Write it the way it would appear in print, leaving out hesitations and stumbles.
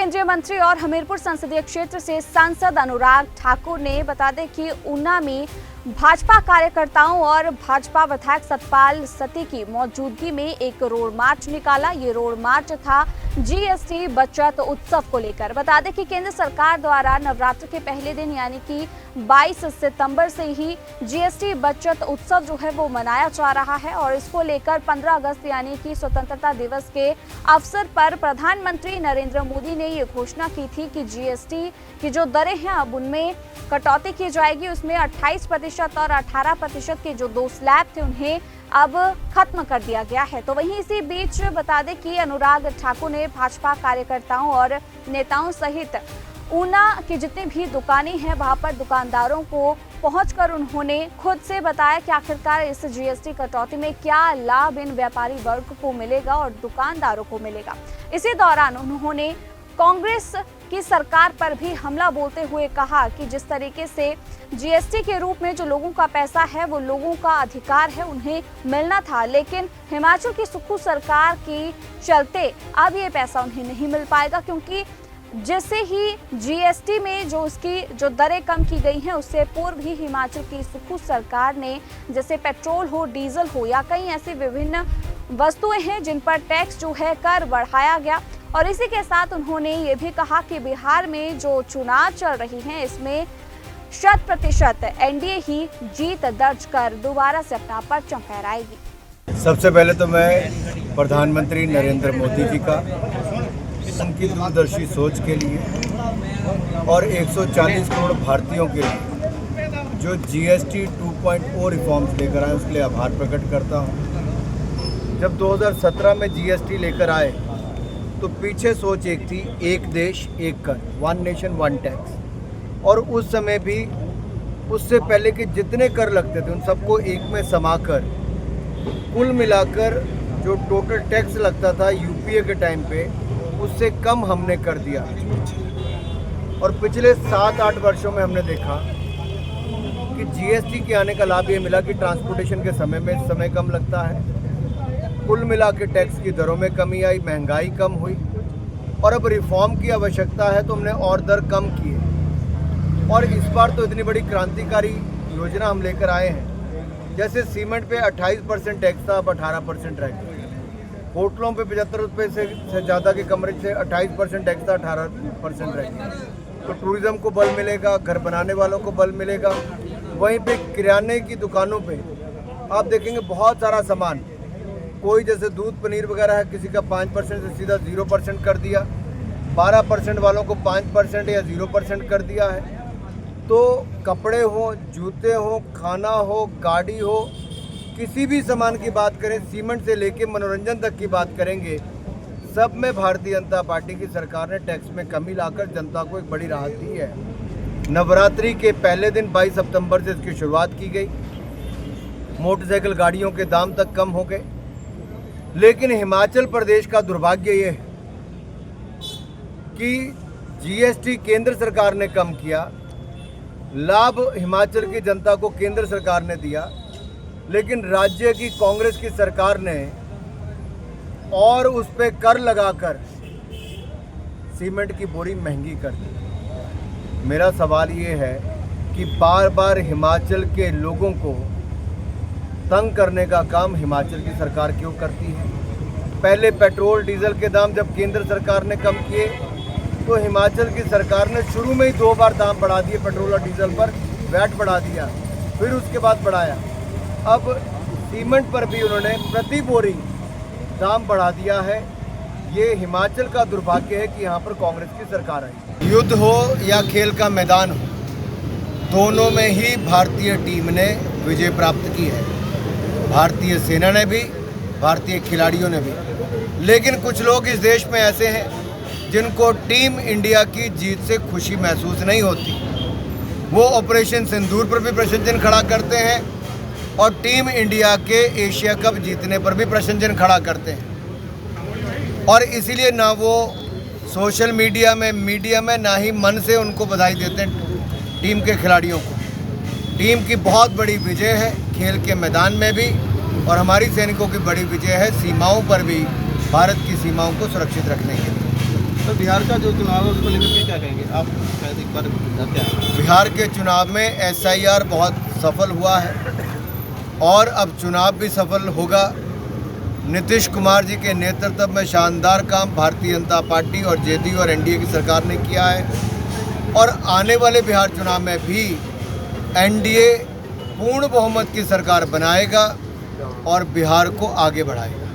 केंद्रीय मंत्री और हमीरपुर संसदीय क्षेत्र से सांसद अनुराग ठाकुर ने बता दें कि ऊना में भाजपा कार्यकर्ताओं और भाजपा विधायक सतपाल सत्ती की मौजूदगी में एक रोड मार्च निकाला। ये रोड मार्च था जीएसटी बचत उत्सव को लेकर। बता दें कि केंद्र सरकार द्वारा नवरात्र के पहले दिन यानी कि 22 सितंबर से ही जीएसटी बचत उत्सव जो है वो मनाया जा रहा है और इसको लेकर 15 अगस्त यानी कि स्वतंत्रता दिवस के अवसर पर प्रधानमंत्री नरेंद्र मोदी ने ये घोषणा की थी कि जीएसटी की जो दरें हैं अब उनमें कटौती की जाएगी। उसमें 28% और 18% के जो दो स्लैब थे उन्हें अब खत्म कर दिया गया है। तो वहीं इसी बीच बता दें कि अनुराग ठाकुर ने भाजपा कार्यकर्ताओं और नेताओं सहित ऊना की जितनी भी दुकानें हैं वहां पर दुकानदारों को पहुंचकर उन्होंने खुद से बताया कि आखिरकार इस जीएसटी कटौती में क्या लाभ इन व्यापारी वर्ग को मिलेगा और दुकानदारों को मिलेगा। इसी दौरान उन्होंने कांग्रेस की सरकार पर भी हमला बोलते हुए कहा कि जिस तरीके से जीएसटी के रूप में जो लोगों का पैसा है वो लोगों का अधिकार है, उन्हें मिलना था, लेकिन हिमाचल की सुक्खू सरकार की चलते अब ये पैसा उन्हें नहीं मिल पाएगा, क्योंकि जैसे ही जीएसटी में जो उसकी जो दरें कम की गई हैं उससे पूर्व ही हिमाचल की सुक्खू सरकार ने जैसे पेट्रोल हो, डीजल हो या कई ऐसी विभिन्न वस्तुएं हैं जिन पर टैक्स जो है कर बढ़ाया गया। और इसी के साथ उन्होंने ये भी कहा कि बिहार में जो चुनाव चल रही हैं इसमें 100% एनडीए ही जीत दर्ज कर दोबारा से अपना परचम फहराएगी। सबसे पहले तो मैं प्रधानमंत्री नरेंद्र मोदी जी का उनकी दूरदर्शी सोच के लिए और 140 करोड़ भारतीयों के लिए जो जीएसटी 2.0 रिफॉर्म्स लेकर आए उसके लिए आभार प्रकट करता हूं। जब 2017 में जीएसटी लेकर आए तो पीछे सोच एक थी, एक देश एक कर, वन नेशन वन टैक्स, और उस समय भी उससे पहले के जितने कर लगते थे उन सबको एक में समाकर कुल मिलाकर जो टोटल टैक्स लगता था यूपीए के टाइम पे उससे कम हमने कर दिया। और पिछले 7-8 वर्षों में हमने देखा कि जीएसटी के आने का लाभ ये मिला कि ट्रांसपोर्टेशन के समय कम लगता है, कुल मिला के टैक्स की दरों में कमी आई, महंगाई कम हुई, और अब रिफॉर्म की आवश्यकता है तो हमने और दर कम की है। और इस बार तो इतनी बड़ी क्रांतिकारी योजना हम लेकर आए हैं, जैसे सीमेंट पे 28% टैक्स था अब 18% रह गया, होटलों पे 75 रुपये से ज़्यादा के कमरे से 28% टैक्स था 18% रह गया। तो टूरिज़्म को बल मिलेगा, घर बनाने वालों को बल मिलेगा। वहीं पे किराने की दुकानों पे आप देखेंगे बहुत सारा सामान, कोई जैसे दूध पनीर वगैरह है, किसी का 5% से सीधा 0% कर दिया, 12% वालों को 5% या 0% कर दिया है। तो कपड़े हो, जूते हो, खाना हो, गाड़ी हो, किसी भी सामान की बात करें, सीमेंट से लेके मनोरंजन तक की बात करेंगे, सब में भारतीय जनता पार्टी की सरकार ने टैक्स में कमी लाकर जनता को एक बड़ी राहत दी है। नवरात्रि के पहले दिन 22 सितंबर से इसकी शुरुआत की गई, मोटरसाइकिल गाड़ियों के दाम तक कम हो गए। लेकिन हिमाचल प्रदेश का दुर्भाग्य ये है कि जीएसटी केंद्र सरकार ने कम किया, लाभ हिमाचल की जनता को केंद्र सरकार ने दिया, लेकिन राज्य की कांग्रेस की सरकार ने और उस पर कर लगाकर सीमेंट की बोरी महंगी कर दी। मेरा सवाल ये है कि बार बार हिमाचल के लोगों को तंग करने का काम हिमाचल की सरकार क्यों करती है? पहले पेट्रोल डीजल के दाम जब केंद्र सरकार ने कम किए तो हिमाचल की सरकार ने शुरू में ही 2 बार दाम बढ़ा दिए पेट्रोल और डीजल पर, वैट बढ़ा दिया, फिर उसके बाद बढ़ाया। अब सीमेंट पर भी उन्होंने प्रति बोरी दाम बढ़ा दिया है। ये हिमाचल का दुर्भाग्य है कि यहाँ पर कांग्रेस की सरकार आई। युद्ध हो या खेल का मैदान हो, दोनों में ही भारतीय टीम ने विजय प्राप्त की है, भारतीय सेना ने भी, भारतीय खिलाड़ियों ने भी। लेकिन कुछ लोग इस देश में ऐसे हैं जिनको टीम इंडिया की जीत से खुशी महसूस नहीं होती। वो ऑपरेशन सिंदूर पर भी प्रश्न चिन्ह खड़ा करते हैं और टीम इंडिया के एशिया कप जीतने पर भी प्रश्न चिन्ह खड़ा करते हैं। और इसीलिए ना वो सोशल मीडिया में ना ही मन से उनको बधाई देते हैं टीम के खिलाड़ियों को। टीम की बहुत बड़ी विजय है खेल के मैदान में भी, और हमारी सैनिकों की बड़ी विजय है सीमाओं पर भी, भारत की सीमाओं को सुरक्षित रखने के लिए। तो बिहार का जो चुनाव है उसको लेकर के क्या कहेंगे आप? शायद एक बार जाते हैं। बिहार के चुनाव में SIR बहुत सफल हुआ है और अब चुनाव भी सफल होगा। नीतीश कुमार जी के नेतृत्व में शानदार काम भारतीय जनता पार्टी और JDU और NDA की सरकार ने किया है और आने वाले बिहार चुनाव में भी NDA पूर्ण बहुमत की सरकार बनाएगा और बिहार को आगे बढ़ाएगा।